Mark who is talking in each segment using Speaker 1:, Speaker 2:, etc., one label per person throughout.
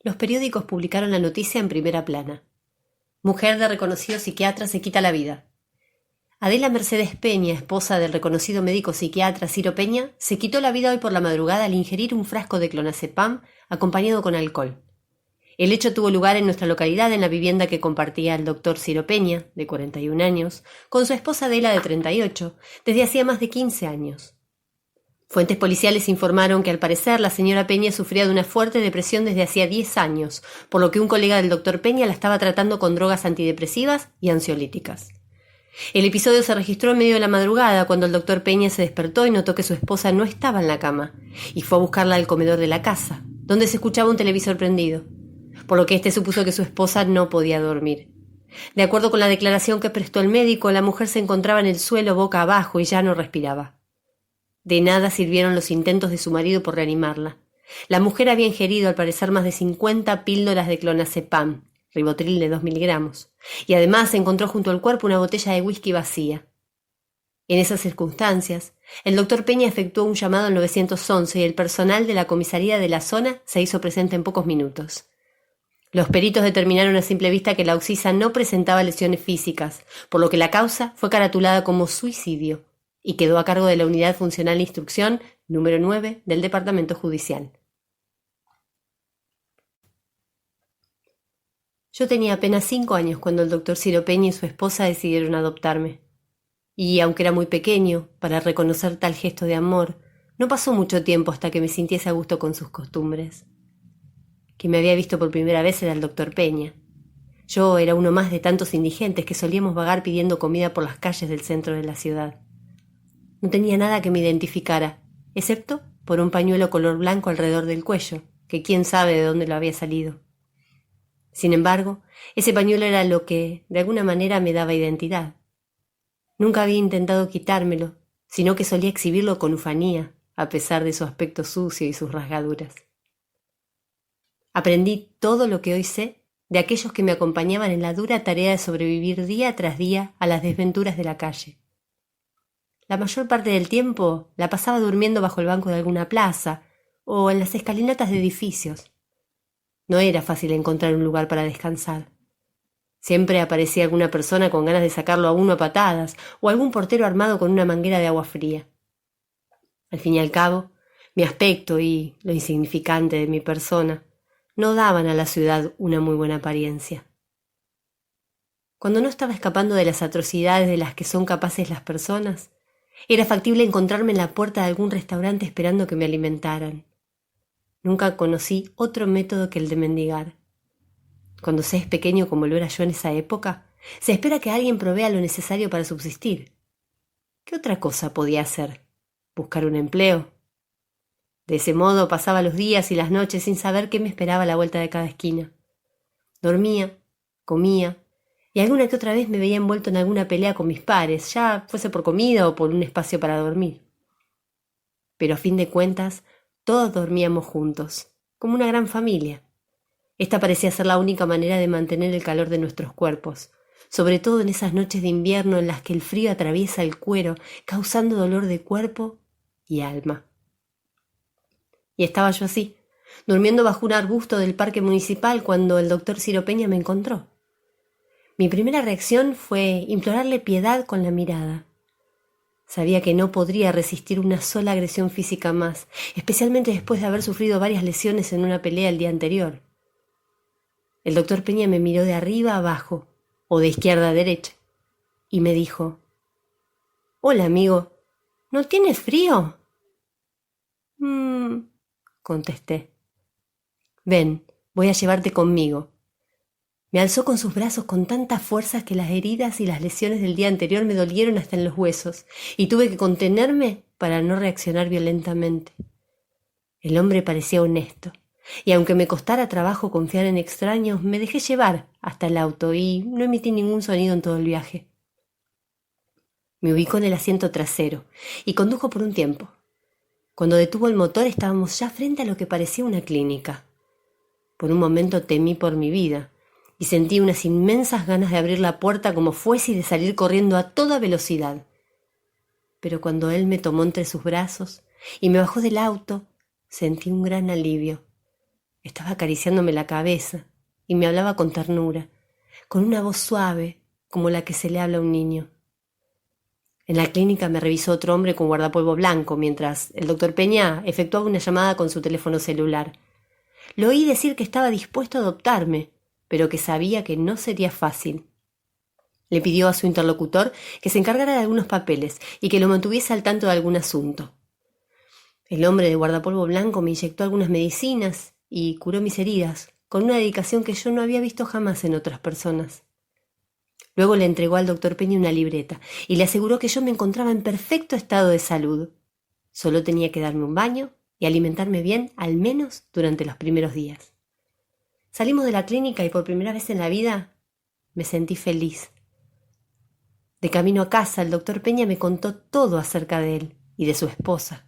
Speaker 1: Los periódicos publicaron la noticia en primera plana. Mujer de reconocido psiquiatra se quita la vida. Adela Mercedes Peña, esposa del reconocido médico psiquiatra Ciro Peña, se quitó la vida hoy por la madrugada al ingerir un frasco de clonazepam acompañado con alcohol. El hecho tuvo lugar en nuestra localidad, en la vivienda que compartía el doctor Ciro Peña, de 41 años, con su esposa Adela, de 38, desde hacía más de 15 años. Fuentes policiales informaron que al parecer la señora Peña sufría de una fuerte depresión desde hacía 10 años, por lo que un colega del doctor Peña la estaba tratando con drogas antidepresivas y ansiolíticas. El episodio se registró en medio de la madrugada, cuando el doctor Peña se despertó y notó que su esposa no estaba en la cama, y fue a buscarla al comedor de la casa, donde se escuchaba un televisor prendido, por lo que éste supuso que su esposa no podía dormir. De acuerdo con la declaración que prestó el médico, la mujer se encontraba en el suelo boca abajo y ya no respiraba. De nada sirvieron los intentos de su marido por reanimarla. La mujer había ingerido al parecer más de 50 píldoras de clonazepam, ribotril de 2 miligramos, y además se encontró junto al cuerpo una botella de whisky vacía. En esas circunstancias, el doctor Peña efectuó un llamado al 911 y el personal de la comisaría de la zona se hizo presente en pocos minutos. Los peritos determinaron a simple vista que la occisa no presentaba lesiones físicas, por lo que la causa fue caratulada como suicidio y quedó a cargo de la Unidad Funcional de Instrucción número 9 del Departamento Judicial. Yo tenía apenas 5 años cuando el doctor Ciro Peña y su esposa decidieron adoptarme. Y aunque era muy pequeño, para reconocer tal gesto de amor, no pasó mucho tiempo hasta que me sintiese a gusto con sus costumbres. Quien me había visto por primera vez era el doctor Peña. Yo era uno más de tantos indigentes que solíamos vagar pidiendo comida por las calles del centro de la ciudad. No tenía nada que me identificara, excepto por un pañuelo color blanco alrededor del cuello, que quién sabe de dónde lo había salido. Sin embargo, ese pañuelo era lo que, de alguna manera, me daba identidad. Nunca había intentado quitármelo, sino que solía exhibirlo con ufanía, a pesar de su aspecto sucio y sus rasgaduras. Aprendí todo lo que hoy sé de aquellos que me acompañaban en la dura tarea de sobrevivir día tras día a las desventuras de la calle. La mayor parte del tiempo la pasaba durmiendo bajo el banco de alguna plaza o en las escalinatas de edificios. No era fácil encontrar un lugar para descansar. Siempre aparecía alguna persona con ganas de sacarlo a uno a patadas o algún portero armado con una manguera de agua fría. Al fin y al cabo, mi aspecto y lo insignificante de mi persona no daban a la ciudad una muy buena apariencia. Cuando no estaba escapando de las atrocidades de las que son capaces las personas, era factible encontrarme en la puerta de algún restaurante esperando que me alimentaran. Nunca conocí otro método que el de mendigar. Cuando se es pequeño como lo era yo en esa época, se espera que alguien provea lo necesario para subsistir. ¿Qué otra cosa podía hacer? ¿Buscar un empleo? De ese modo pasaba los días y las noches sin saber qué me esperaba a la vuelta de cada esquina. Dormía, comía, y alguna que otra vez me veía envuelto en alguna pelea con mis pares, ya fuese por comida o por un espacio para dormir. Pero a fin de cuentas, todos dormíamos juntos, como una gran familia. Esta parecía ser la única manera de mantener el calor de nuestros cuerpos, sobre todo en esas noches de invierno en las que el frío atraviesa el cuero, causando dolor de cuerpo y alma. Y estaba yo así, durmiendo bajo un arbusto del parque municipal cuando el doctor Ciro Peña me encontró. Mi primera reacción fue implorarle piedad con la mirada. Sabía que no podría resistir una sola agresión física más, especialmente después de haber sufrido varias lesiones en una pelea el día anterior. El doctor Peña me miró de arriba a abajo, o de izquierda a derecha, y me dijo: «Hola, amigo, ¿no tienes frío?» Contesté. «Ven, voy a llevarte conmigo». Me alzó con sus brazos con tantas fuerzas que las heridas y las lesiones del día anterior me dolieron hasta en los huesos, y tuve que contenerme para no reaccionar violentamente. El hombre parecía honesto, y aunque me costara trabajo confiar en extraños, me dejé llevar hasta el auto y no emití ningún sonido en todo el viaje. Me ubicó en el asiento trasero y condujo por un tiempo. Cuando detuvo el motor estábamos ya frente a lo que parecía una clínica. Por un momento temí por mi vida y sentí unas inmensas ganas de abrir la puerta como fuese y de salir corriendo a toda velocidad. Pero cuando él me tomó entre sus brazos y me bajó del auto, sentí un gran alivio. estaba acariciándome la cabeza y me hablaba con ternura, con una voz suave como la que se le habla a un niño. En la clínica me revisó otro hombre con guardapolvo blanco mientras el doctor Peña efectuaba una llamada con su teléfono celular. Lo oí decir que estaba dispuesto a adoptarme, pero que sabía que no sería fácil. Le pidió a su interlocutor que se encargara de algunos papeles y que lo mantuviese al tanto de algún asunto. El hombre de guardapolvo blanco me inyectó algunas medicinas y curó mis heridas, con una dedicación que yo no había visto jamás en otras personas. Luego le entregó al doctor Peña una libreta y le aseguró que yo me encontraba en perfecto estado de salud. Solo tenía que darme un baño y alimentarme bien, al menos durante los primeros días. Salimos de la clínica y por primera vez en la vida me sentí feliz. De camino a casa, el doctor Peña me contó todo acerca de él y de su esposa.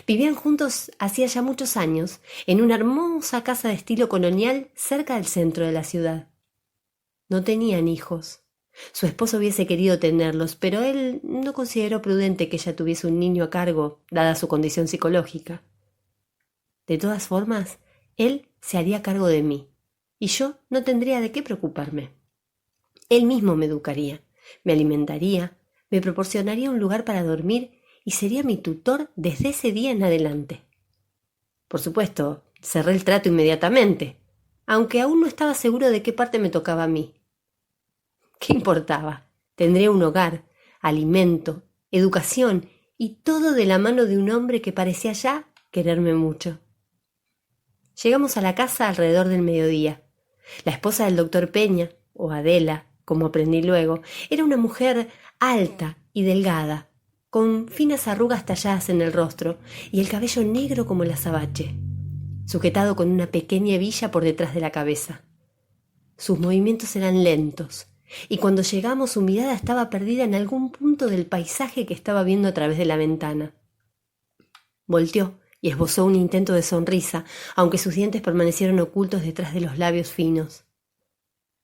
Speaker 1: Vivían juntos hacía ya muchos años en una hermosa casa de estilo colonial cerca del centro de la ciudad. No tenían hijos. Su esposo hubiese querido tenerlos, pero él no consideró prudente que ella tuviese un niño a cargo, dada su condición psicológica. De todas formas, él se haría cargo de mí, y yo no tendría de qué preocuparme. Él mismo me educaría, me alimentaría, me proporcionaría un lugar para dormir y sería mi tutor desde ese día en adelante. Por supuesto, cerré el trato inmediatamente, aunque aún no estaba seguro de qué parte me tocaba a mí. ¿Qué importaba? Tendría un hogar, alimento, educación y todo de la mano de un hombre que parecía ya quererme mucho. Llegamos a la casa alrededor del mediodía. La esposa del doctor Peña, o Adela, como aprendí luego, era una mujer alta y delgada, con finas arrugas talladas en el rostro y el cabello negro como el azabache, sujetado con una pequeña hebilla por detrás de la cabeza. Sus movimientos eran lentos, y cuando llegamos su mirada estaba perdida en algún punto del paisaje que estaba viendo a través de la ventana. Volteó y esbozó un intento de sonrisa, aunque sus dientes permanecieron ocultos detrás de los labios finos.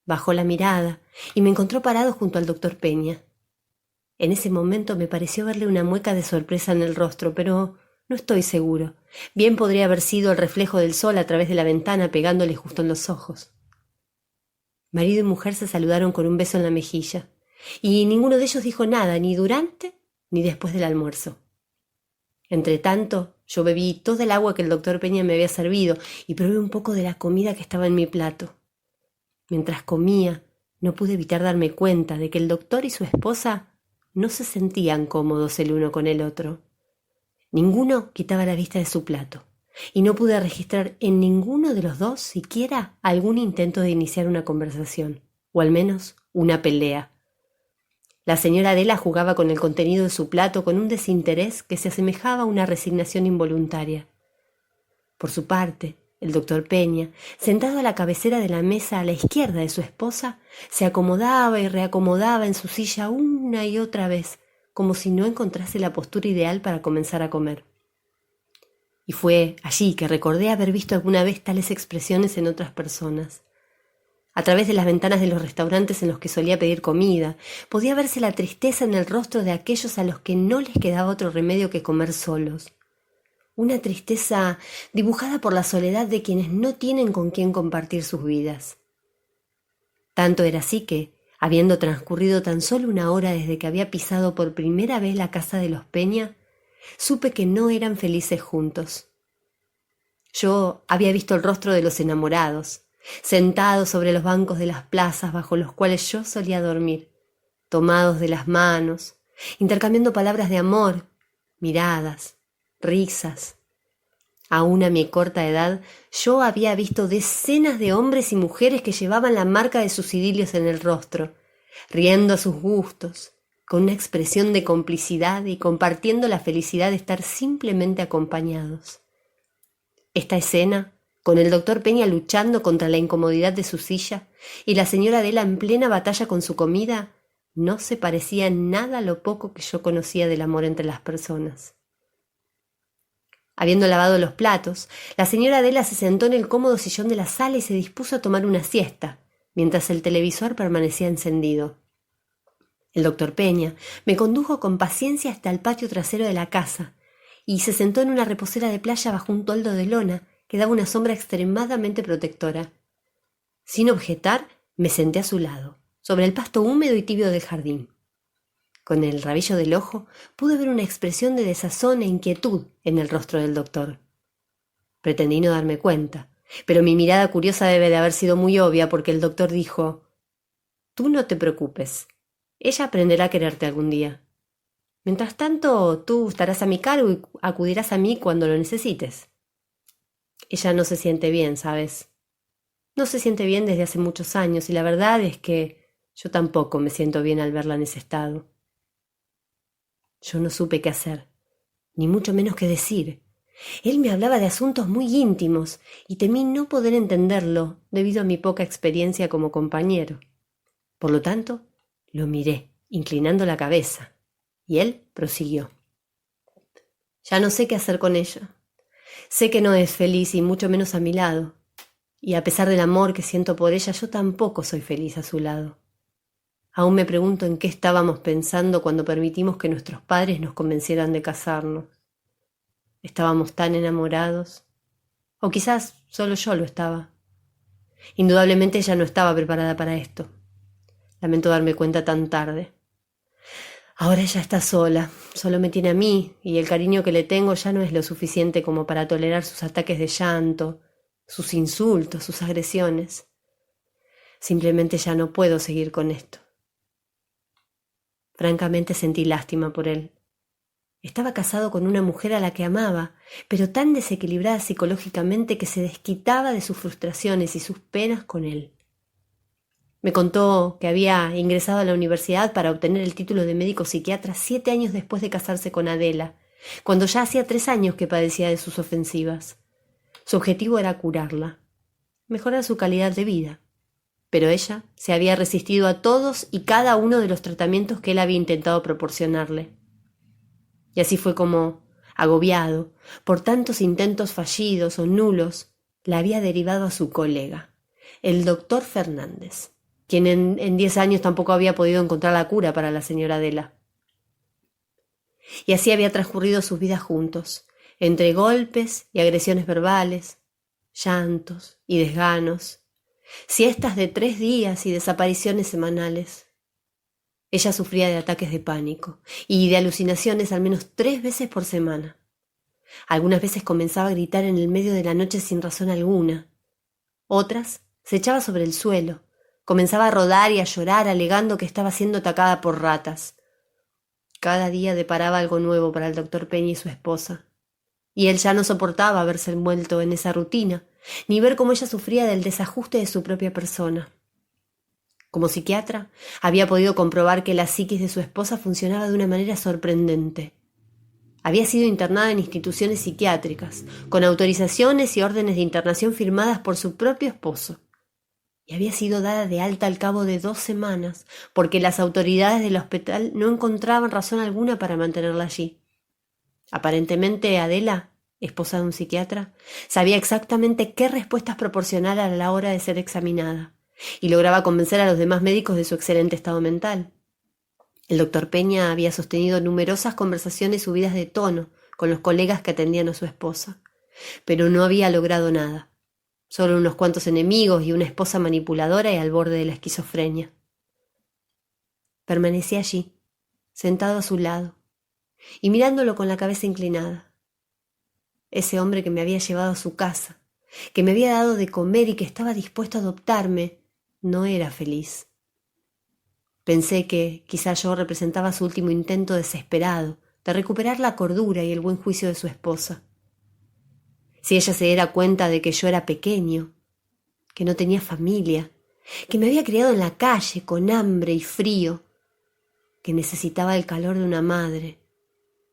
Speaker 1: Bajó la mirada y me encontró parado junto al doctor Peña. En ese momento me pareció verle una mueca de sorpresa en el rostro, pero no estoy seguro. Bien podría haber sido el reflejo del sol a través de la ventana pegándole justo en los ojos. Marido y mujer se saludaron con un beso en la mejilla, y ninguno de ellos dijo nada, ni durante ni después del almuerzo. Entretanto, yo bebí toda el agua que el doctor Peña me había servido y probé un poco de la comida que estaba en mi plato. Mientras comía, no pude evitar darme cuenta de que el doctor y su esposa no se sentían cómodos el uno con el otro. Ninguno quitaba la vista de su plato, y no pude registrar en ninguno de los dos siquiera algún intento de iniciar una conversación, o al menos una pelea. La señora Adela jugaba con el contenido de su plato con un desinterés que se asemejaba a una resignación involuntaria. Por su parte, el doctor Peña, sentado a la cabecera de la mesa a la izquierda de su esposa, se acomodaba y reacomodaba en su silla una y otra vez, como si no encontrase la postura ideal para comenzar a comer. Y fue allí que recordé haber visto alguna vez tales expresiones en otras personas. A través de las ventanas de los restaurantes en los que solía pedir comida, podía verse la tristeza en el rostro de aquellos a los que no les quedaba otro remedio que comer solos. Una tristeza dibujada por la soledad de quienes no tienen con quién compartir sus vidas. Tanto era así que, habiendo transcurrido tan solo una hora desde que había pisado por primera vez la casa de los Peña, supe que no eran felices juntos. Yo había visto el rostro de los enamorados, sentados sobre los bancos de las plazas bajo los cuales yo solía dormir, tomados de las manos, intercambiando palabras de amor, miradas, risas. Aún a mi corta edad, yo había visto decenas de hombres y mujeres que llevaban la marca de sus idilios en el rostro, riendo a sus gustos, con una expresión de complicidad y compartiendo la felicidad de estar simplemente acompañados. Esta escena, con el doctor Peña luchando contra la incomodidad de su silla y la señora Adela en plena batalla con su comida, no se parecía en nada a lo poco que yo conocía del amor entre las personas. Habiendo lavado los platos, la señora Adela se sentó en el cómodo sillón de la sala y se dispuso a tomar una siesta, mientras el televisor permanecía encendido. El doctor Peña me condujo con paciencia hasta el patio trasero de la casa y se sentó en una reposera de playa bajo un toldo de lona que daba una sombra extremadamente protectora. Sin objetar, me senté a su lado, sobre el pasto húmedo y tibio del jardín. Con el rabillo del ojo pude ver una expresión de desazón e inquietud en el rostro del doctor. Pretendí no darme cuenta, pero mi mirada curiosa debe de haber sido muy obvia porque el doctor dijo: «Tú no te preocupes, ella aprenderá a quererte algún día. Mientras tanto, tú estarás a mi cargo y acudirás a mí cuando lo necesites. Ella no se siente bien, ¿sabes? No se siente bien desde hace muchos años y la verdad es que yo tampoco me siento bien al verla en ese estado». Yo no supe qué hacer, ni mucho menos qué decir. Él me hablaba de asuntos muy íntimos y temí no poder entenderlo debido a mi poca experiencia como compañero. Por lo tanto, lo miré, inclinando la cabeza, y él prosiguió: «Ya no sé qué hacer con ella. Sé que no es feliz y mucho menos a mi lado, y a pesar del amor que siento por ella, yo tampoco soy feliz a su lado. Aún me pregunto en qué estábamos pensando cuando permitimos que nuestros padres nos convencieran de casarnos. Estábamos tan enamorados, o quizás solo yo lo estaba. Indudablemente ella no estaba preparada para esto. Lamento darme cuenta tan tarde. Ahora ella está sola, solo me tiene a mí, y el cariño que le tengo ya no es lo suficiente como para tolerar sus ataques de llanto, sus insultos, sus agresiones. Simplemente ya no puedo seguir con esto». Francamente sentí lástima por él. Estaba casado con una mujer a la que amaba, pero tan desequilibrada psicológicamente que se desquitaba de sus frustraciones y sus penas con él. Me contó que había ingresado a la universidad para obtener el título de médico psiquiatra 7 años después de casarse con Adela, cuando ya hacía 3 años que padecía de sus ofensivas. Su objetivo era curarla, mejorar su calidad de vida. Pero ella se había resistido a todos y cada uno de los tratamientos que él había intentado proporcionarle. Y así fue como, agobiado por tantos intentos fallidos o nulos, la había derivado a su colega, el doctor Fernández, quien en 10 años tampoco había podido encontrar la cura para la señora Adela. Y así había transcurrido sus vidas juntos, entre golpes y agresiones verbales, llantos y desganos, siestas de 3 días y desapariciones semanales. Ella sufría de ataques de pánico y de alucinaciones al menos 3 veces por semana. Algunas veces comenzaba a gritar en el medio de la noche sin razón alguna. Otras se echaba sobre el suelo, comenzaba a rodar y a llorar alegando que estaba siendo atacada por ratas. Cada día deparaba algo nuevo para el doctor Peña y su esposa, y él ya no soportaba verse envuelto en esa rutina, ni ver cómo ella sufría del desajuste de su propia persona. Como psiquiatra, había podido comprobar que la psiquis de su esposa funcionaba de una manera sorprendente. Había sido internada en instituciones psiquiátricas, con autorizaciones y órdenes de internación firmadas por su propio esposo, y había sido dada de alta al cabo de 2 semanas, porque las autoridades del hospital no encontraban razón alguna para mantenerla allí. Aparentemente Adela, esposa de un psiquiatra, sabía exactamente qué respuestas proporcionar a la hora de ser examinada, y lograba convencer a los demás médicos de su excelente estado mental. El doctor Peña había sostenido numerosas conversaciones subidas de tono con los colegas que atendían a su esposa, pero no había logrado nada. Solo unos cuantos enemigos y una esposa manipuladora y al borde de la esquizofrenia. Permanecí allí, sentado a su lado, y mirándolo con la cabeza inclinada. Ese hombre que me había llevado a su casa, que me había dado de comer y que estaba dispuesto a adoptarme, no era feliz. Pensé que quizá yo representaba su último intento desesperado de recuperar la cordura y el buen juicio de su esposa. Si ella se diera cuenta de que yo era pequeño, que no tenía familia, que me había criado en la calle con hambre y frío, que necesitaba el calor de una madre,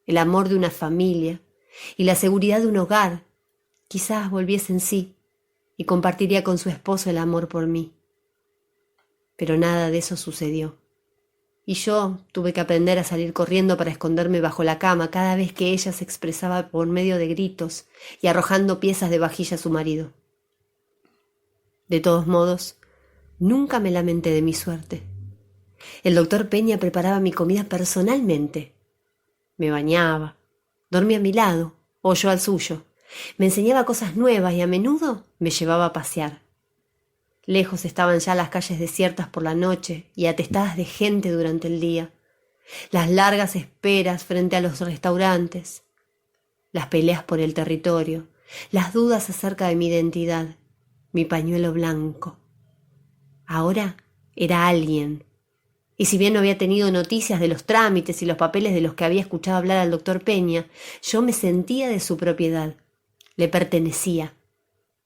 Speaker 1: el amor de una familia y la seguridad de un hogar, quizás volviese en sí y compartiría con su esposo el amor por mí. Pero nada de eso sucedió, y yo tuve que aprender a salir corriendo para esconderme bajo la cama cada vez que ella se expresaba por medio de gritos y arrojando piezas de vajilla a su marido. De todos modos, nunca me lamenté de mi suerte. El doctor Peña preparaba mi comida personalmente. Me bañaba, dormía a mi lado, o yo al suyo, Me enseñaba cosas nuevas y a menudo me llevaba a pasear. Lejos estaban ya las calles desiertas por la noche y atestadas de gente durante el día, las largas esperas frente a los restaurantes, las peleas por el territorio, las dudas acerca de mi identidad, mi pañuelo blanco. Ahora era alguien. Y si bien no había tenido noticias de los trámites y los papeles de los que había escuchado hablar al doctor Peña, yo me sentía de su propiedad. Le pertenecía.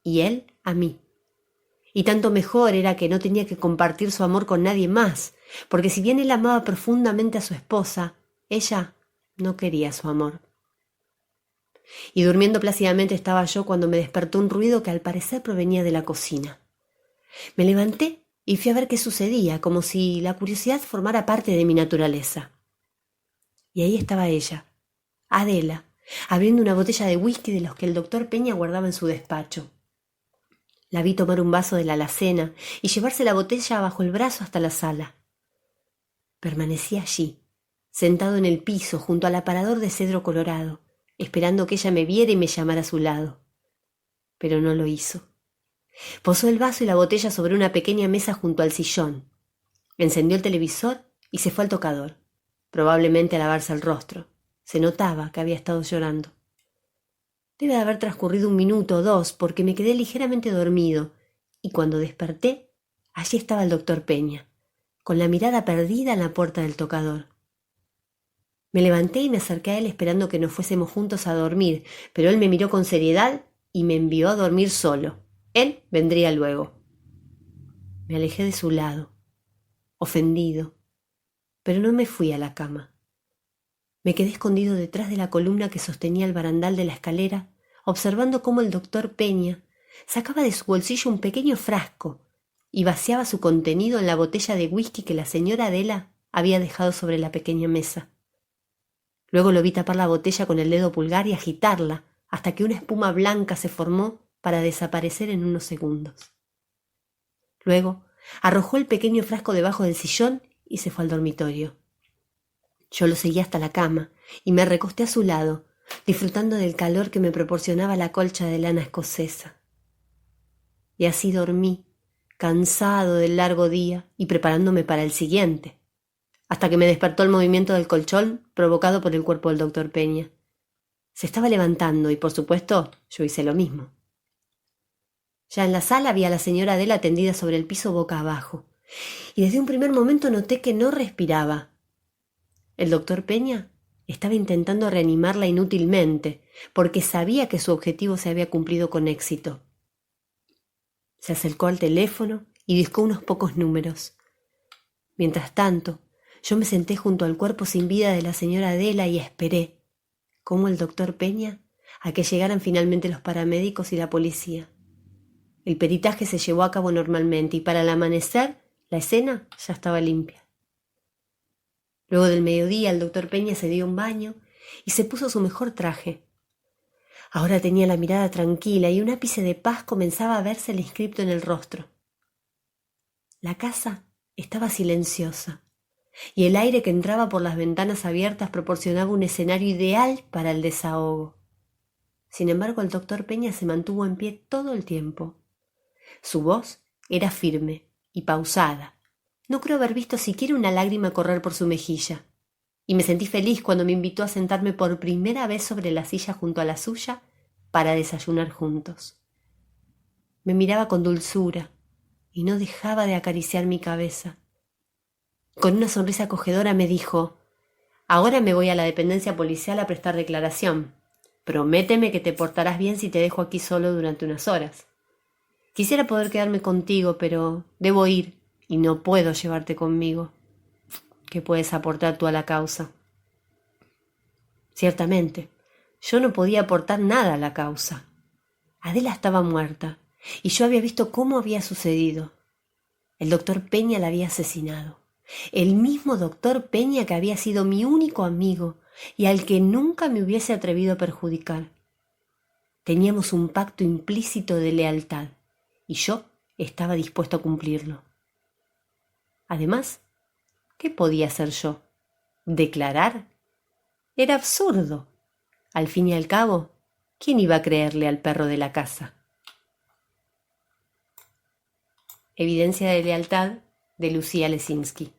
Speaker 1: Y él a mí. Y tanto mejor era que no tenía que compartir su amor con nadie más, porque si bien él amaba profundamente a su esposa, ella no quería su amor. Y durmiendo plácidamente estaba yo cuando me despertó un ruido que al parecer provenía de la cocina. Me levanté y fui a ver qué sucedía, como si la curiosidad formara parte de mi naturaleza. Y ahí estaba ella, Adela, abriendo una botella de whisky de los que el doctor Peña guardaba en su despacho. La vi tomar un vaso de la alacena y llevarse la botella bajo el brazo hasta la sala. Permanecí allí, sentado en el piso junto al aparador de cedro colorado, esperando que ella me viera y me llamara a su lado. Pero no lo hizo. Posó el vaso y la botella sobre una pequeña mesa junto al sillón. Encendió el televisor y se fue al tocador, probablemente a lavarse el rostro. Se notaba que había estado llorando. Debe de haber transcurrido 1 minuto o 2 porque me quedé ligeramente dormido y cuando desperté, allí estaba el doctor Peña, con la mirada perdida en la puerta del tocador. Me levanté y me acerqué a él esperando que nos fuésemos juntos a dormir, pero él me miró con seriedad y me envió a dormir solo. Él vendría luego. Me alejé de su lado, ofendido, pero no me fui a la cama. Me quedé escondido detrás de la columna que sostenía el barandal de la escalera, observando cómo el doctor Peña sacaba de su bolsillo un pequeño frasco y vaciaba su contenido en la botella de whisky que la señora Adela había dejado sobre la pequeña mesa. Luego lo vi tapar la botella con el dedo pulgar y agitarla hasta que una espuma blanca se formó para desaparecer en unos segundos. Luego arrojó el pequeño frasco debajo del sillón y se fue al dormitorio. Yo lo seguí hasta la cama y me recosté a su lado, disfrutando del calor que me proporcionaba la colcha de lana escocesa. Y así dormí, cansado del largo día y preparándome para el siguiente, hasta que me despertó el movimiento del colchón provocado por el cuerpo del doctor Peña. Se estaba levantando y, por supuesto, yo hice lo mismo. Ya en la sala vi a la señora Adela tendida sobre el piso boca abajo, y desde un primer momento noté que no respiraba. El doctor Peña estaba intentando reanimarla inútilmente, porque sabía que su objetivo se había cumplido con éxito. Se acercó al teléfono y discó unos pocos números. Mientras tanto, yo me senté junto al cuerpo sin vida de la señora Adela y esperé, como el doctor Peña, a que llegaran finalmente los paramédicos y la policía. El peritaje se llevó a cabo normalmente y para el amanecer la escena ya estaba limpia. Luego del mediodía el doctor Peña se dio un baño y se puso su mejor traje. Ahora tenía la mirada tranquila y un ápice de paz comenzaba a versele inscripto en el rostro. La casa estaba silenciosa y el aire que entraba por las ventanas abiertas proporcionaba un escenario ideal para el desahogo. Sin embargo, el doctor Peña se mantuvo en pie todo el tiempo. Su voz era firme y pausada. No creo haber visto siquiera una lágrima correr por su mejilla, y me sentí feliz cuando me invitó a sentarme por primera vez sobre la silla junto a la suya para desayunar juntos. Me miraba con dulzura y no dejaba de acariciar mi cabeza. Con una sonrisa acogedora me dijo: «Ahora me voy a la dependencia policial a prestar declaración. Prométeme que te portarás bien si te dejo aquí solo durante unas horas. Quisiera poder quedarme contigo, pero debo ir y no puedo llevarte conmigo. ¿Qué puedes aportar tú a la causa?». Ciertamente, yo no podía aportar nada a la causa. Adela estaba muerta y yo había visto cómo había sucedido. El doctor Peña la había asesinado. El mismo doctor Peña que había sido mi único amigo y al que nunca me hubiese atrevido a perjudicar. Teníamos un pacto implícito de lealtad y yo estaba dispuesto a cumplirlo. Además, ¿qué podía hacer yo? ¿Declarar? Era absurdo. Al fin y al cabo, ¿Quién iba a creerle al perro de la casa? Evidencia de lealtad de Lucía Lesinski.